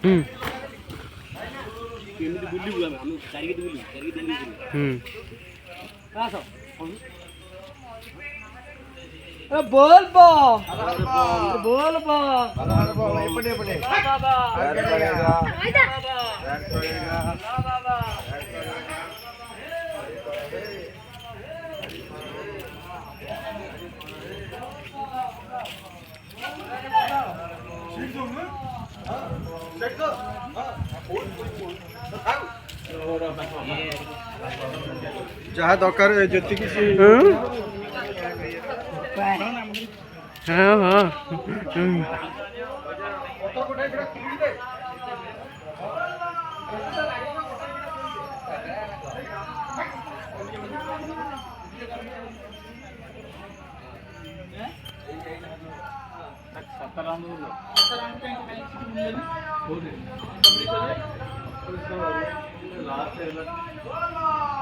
କେମିତି ବୁଲିବୁ ଆମେ ଚାରିକି ବୁଲିବୁ ଚାରିକି बोल बो बोल बो एपटे एपटे बाबा जहाँ दरकार जी हाँ हाँ लास्ट